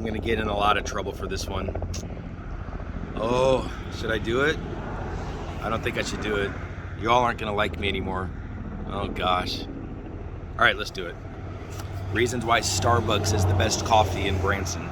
I'm gonna get in a lot of trouble for this one. Oh, should I do it? I don't think I should do it. You all aren't gonna like me anymore. Oh gosh. All right, let's do it. Reasons why Starbucks is the best coffee in Branson.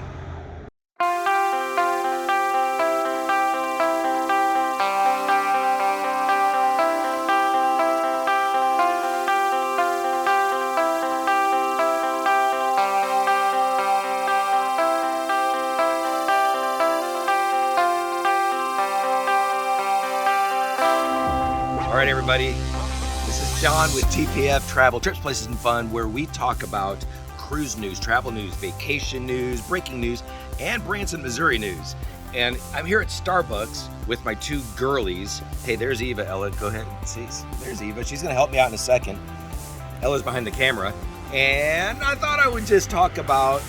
All right, everybody, this is John with TPF Travel, Trips, Places, and Fun, where we talk about cruise news, travel news, vacation news, breaking news, and Branson, Missouri news. And I'm here at Starbucks with my two girlies. Hey, there's Eva. Ella, go ahead and see. There's Eva. She's gonna help me out in a second. Ella's behind the camera. And I thought I would just talk about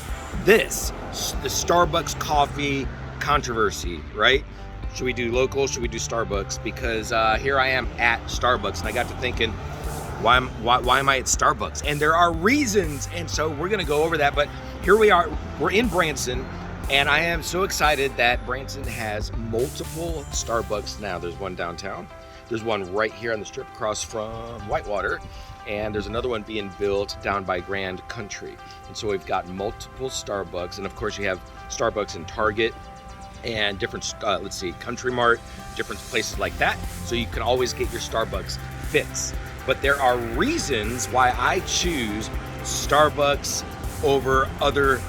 this, the Starbucks coffee controversy, right? Should we do local? Should we do Starbucks? Because here I am at Starbucks, and I got to thinking, why am I at Starbucks? And there are reasons, and so we're gonna go over that. But here we are, we're in Branson, and I am so excited that Branson has multiple Starbucks now. There's one downtown, there's one right here on the strip across from Whitewater, and there's another one being built down by Grand Country. And so we've got multiple Starbucks, and of course you have Starbucks in Target, and different, Country Mart, different places like that. So you can always get your Starbucks fix. But there are reasons why I choose Starbucks over other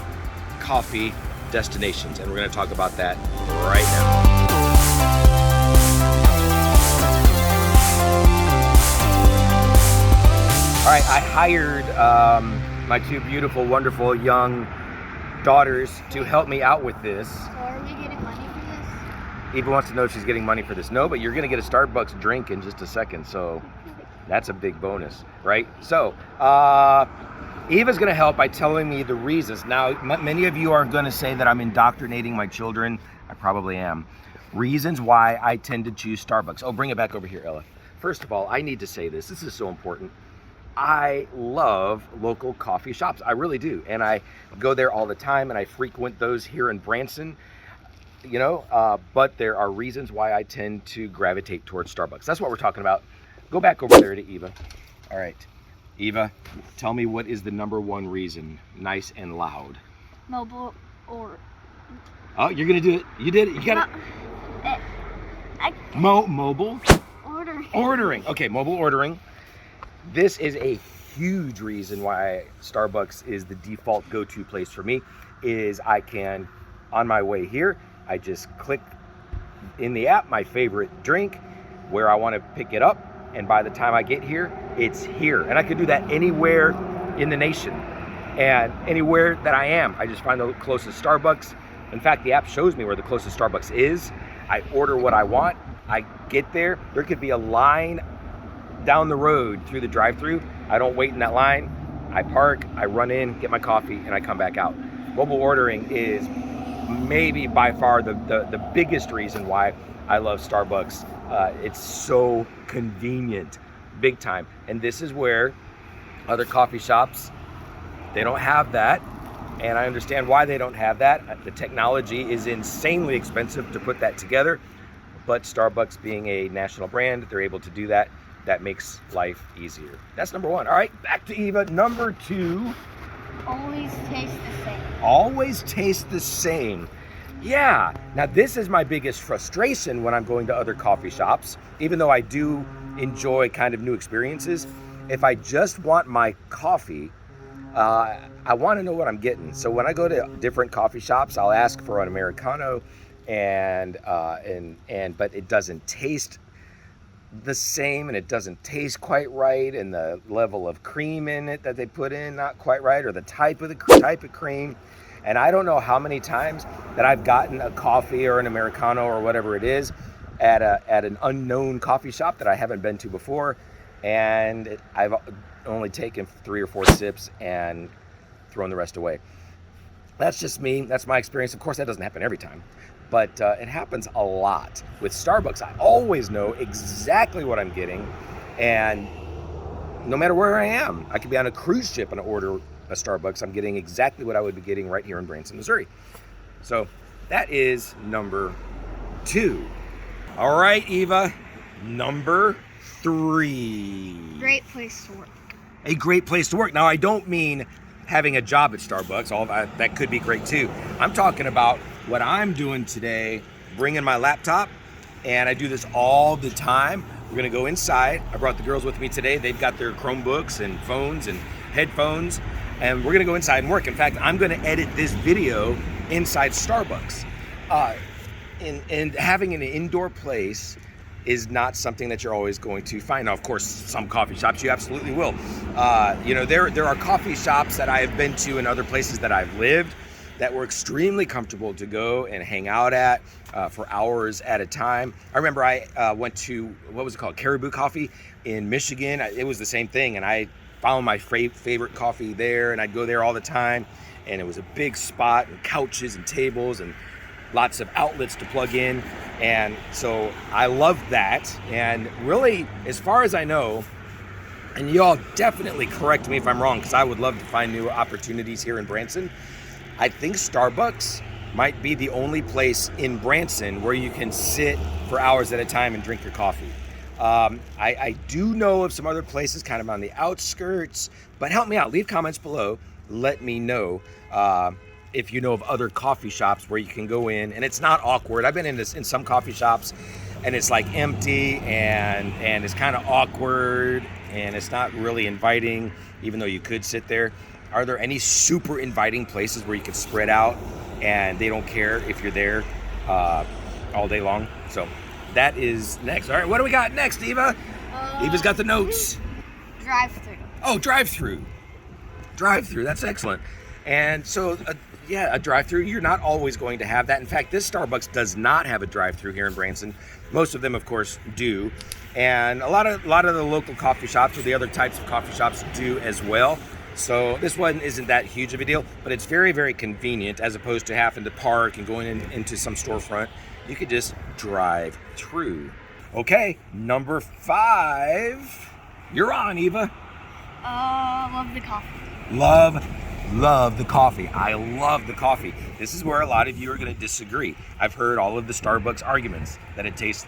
coffee destinations. And we're gonna talk about that right now. All right, I hired my two beautiful, wonderful young daughters to help me out with this. Eva wants to know if she's getting money for this. No, but you're gonna get a Starbucks drink in just a second, so that's a big bonus, right? So, Eva's gonna help by telling me the reasons. Now, many of you are gonna say that I'm indoctrinating my children. I probably am. Reasons why I tend to choose Starbucks. Oh, bring it back over here, Ella. First of all, I need to say this. This is so important. I love local coffee shops. I really do. And I go there all the time, and I frequent those here in Branson. You know, but there are reasons why I tend to gravitate towards Starbucks. That's what we're talking about. Go back over there to Eva. All right, Eva, tell me, what is the number one reason? Nice and loud. Mobile or... Oh, you're gonna do it. You did it. You got it. Mobile? Ordering. Okay, mobile ordering. This is a huge reason why Starbucks is the default go-to place for me, is I can, on my way here, I just click in the app my favorite drink, where I want to pick it up, and by the time I get here, it's here. And I can do that anywhere in the nation, and anywhere that I am. I just find the closest Starbucks. In fact, the app shows me where the closest Starbucks is. I order what I want. I get there. There could be a line down the road through the drive-thru. I don't wait in that line. I park, I run in, get my coffee, and I come back out. Mobile ordering is maybe by far the biggest reason why I love Starbucks. It's so convenient, big time. And this is where other coffee shops, they don't have that. And I understand why they don't have that. The technology is insanely expensive to put that together. But Starbucks being a national brand, they're able to do that. That makes life easier. That's number one. All right, back to Eva. Number two. Always taste the same. Always taste the same. Yeah. Now, this is my biggest frustration when I'm going to other coffee shops. Even though I do enjoy kind of new experiences, if I just want my coffee, I want to know what I'm getting. So when I go to different coffee shops, I'll ask for an Americano, but it doesn't taste the same, and it doesn't taste quite right, and the level of cream in it that they put in not quite right, or the type of cream. And I don't know how many times that I've gotten a coffee or an Americano or whatever it is at an unknown coffee shop that I haven't been to before, and I've only taken 3 or 4 sips and thrown the rest away. That's just me. That's my experience. Of course, that doesn't happen every time, but it happens a lot. With Starbucks, I always know exactly what I'm getting, and no matter where I am, I could be on a cruise ship and order a Starbucks. I'm getting exactly what I would be getting right here in Branson, Missouri. So that is number 2. All right, Eva, number 3. Great place to work. A great place to work. Now, I don't mean having a job at Starbucks. All that could be great too. I'm talking about what I'm doing today, bringing my laptop, and I do this all the time. We're gonna go inside. I brought the girls with me today. They've got their Chromebooks and phones and headphones, and we're gonna go inside and work. In fact, I'm gonna edit this video inside Starbucks. And having an indoor place is not something that you're always going to find. Now, of course, some coffee shops you absolutely will. There are coffee shops that I have been to in other places that I've lived that were extremely comfortable to go and hang out at for hours at a time. I remember I went to, what was it called? Caribou Coffee in Michigan. It was the same thing, and I found my favorite coffee there, and I'd go there all the time, and it was a big spot and couches and tables and lots of outlets to plug in. And so I loved that. And really, as far as I know, and you all definitely correct me if I'm wrong, because I would love to find new opportunities here in Branson, I think Starbucks might be the only place in Branson where you can sit for hours at a time and drink your coffee. I do know of some other places kind of on the outskirts, but help me out. Leave comments below. Let me know if you know of other coffee shops where you can go in and it's not awkward. I've been in some coffee shops and it's like empty and it's kind of awkward and it's not really inviting, even though you could sit there. Are there any super inviting places where you can spread out and they don't care if you're there all day long? So that is next. All right, what do we got next, Eva? Eva's got the notes. Drive-thru. Oh, drive-thru. Drive-thru, that's excellent. And so, a drive-thru, you're not always going to have that. In fact, this Starbucks does not have a drive-thru here in Branson. Most of them, of course, do. And a lot of the local coffee shops or the other types of coffee shops do as well. So this one isn't that huge of a deal, but it's very, very convenient as opposed to having to park and going into some storefront. You could just drive through. Okay, number 5. You're on, Eva. Love the coffee. Love the coffee. I love the coffee. This is where a lot of you are going to disagree. I've heard all of the Starbucks arguments that it tastes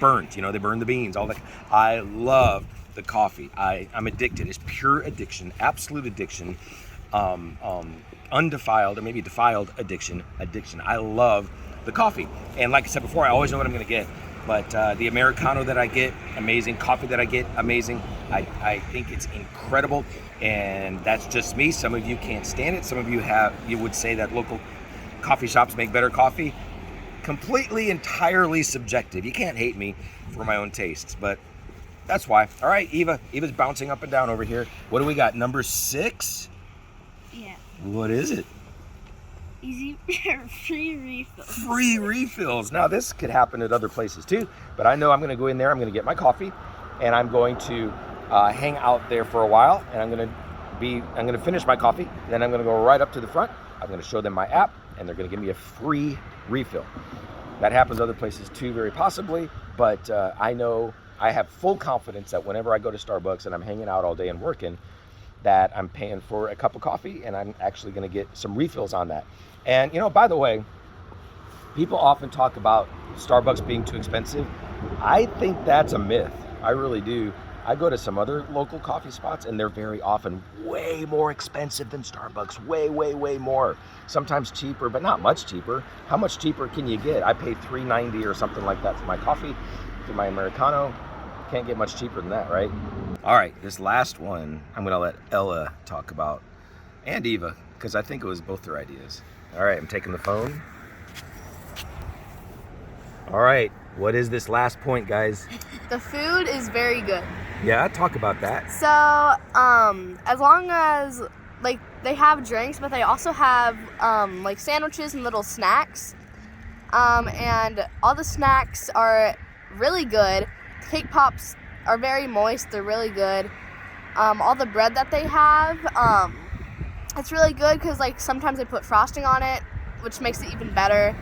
burnt. You know, they burn the beans. All that. I love the coffee. I'm addicted. It's pure addiction, absolute addiction, undefiled or maybe defiled addiction. I love the coffee. And like I said before, I always know what I'm going to get. But the Americano that I get, amazing. Coffee that I get, amazing. I think it's incredible. And that's just me. Some of you can't stand it. Some of you would say that local coffee shops make better coffee. Completely, entirely subjective. You can't hate me for my own tastes, but that's why. All right, Eva's bouncing up and down over here. What do we got? Number 6? Yeah. What is it? Free refills. Free refills. Now this could happen at other places too, but I know I'm going to go in there. I'm going to get my coffee, and I'm going to hang out there for a while, and I'm going to finish my coffee. Then I'm going to go right up to the front. I'm going to show them my app, and they're going to give me a free refill. That happens other places too, very possibly, but I know I have full confidence that whenever I go to Starbucks and I'm hanging out all day and working, that I'm paying for a cup of coffee and I'm actually going to get some refills on that. And by the way, people often talk about Starbucks being too expensive. I think that's a myth. I really do. I go to some other local coffee spots and they're very often way more expensive than Starbucks. Way, way, way more. Sometimes cheaper, but not much cheaper. How much cheaper can you get? I pay $3.90 or something like that for my coffee, for my Americano. Can't get much cheaper than that, right? All right, this last one, I'm gonna let Ella talk about, and Eva, because I think it was both their ideas. All right, I'm taking the phone. All right, what is this last point, guys? The food is very good. Yeah, talk about that. So, as long as, they have drinks, but they also have, sandwiches and little snacks. And all the snacks are really good. Cake pops are very moist. They're really good. All the bread that they have, it's really good because, sometimes they put frosting on it, which makes it even better.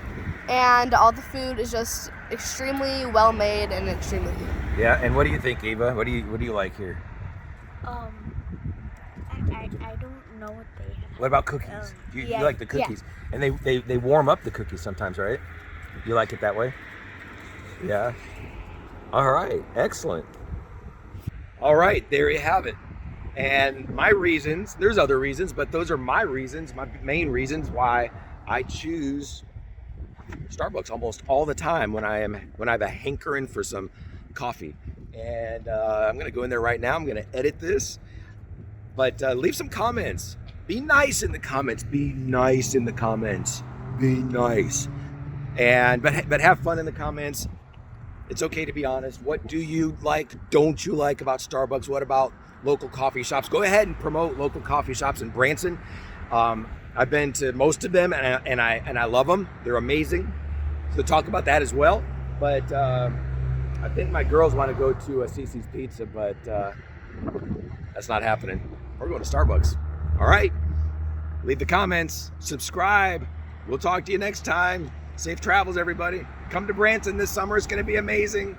And all the food is just extremely well made and extremely good. Yeah, and what do you think, Eva? What do you like here? I don't know what they have. What about cookies? You yeah, like the cookies? And they warm up the cookies sometimes, right? You like it that way? Yeah. All right. Excellent. All right. There you have it. And my reasons, there's other reasons, but those are my reasons, my main reasons why I choose Starbucks almost all the time when I have a hankering for some coffee. And I'm gonna go in there right now. I'm gonna edit this, but leave some comments. Be nice in the comments. Be nice in the comments. Be nice. And but have fun in the comments. It's okay to be honest. What do you like? Don't you like about Starbucks? What about local coffee shops? Go ahead and promote local coffee shops in Branson. I've been to most of them, and I love them. They're amazing. So talk about that as well. But I think my girls want to go to a CC's Pizza, but that's not happening. We're going to Starbucks. All right. Leave the comments. Subscribe. We'll talk to you next time. Safe travels, everybody. Come to Branson this summer. It's going to be amazing.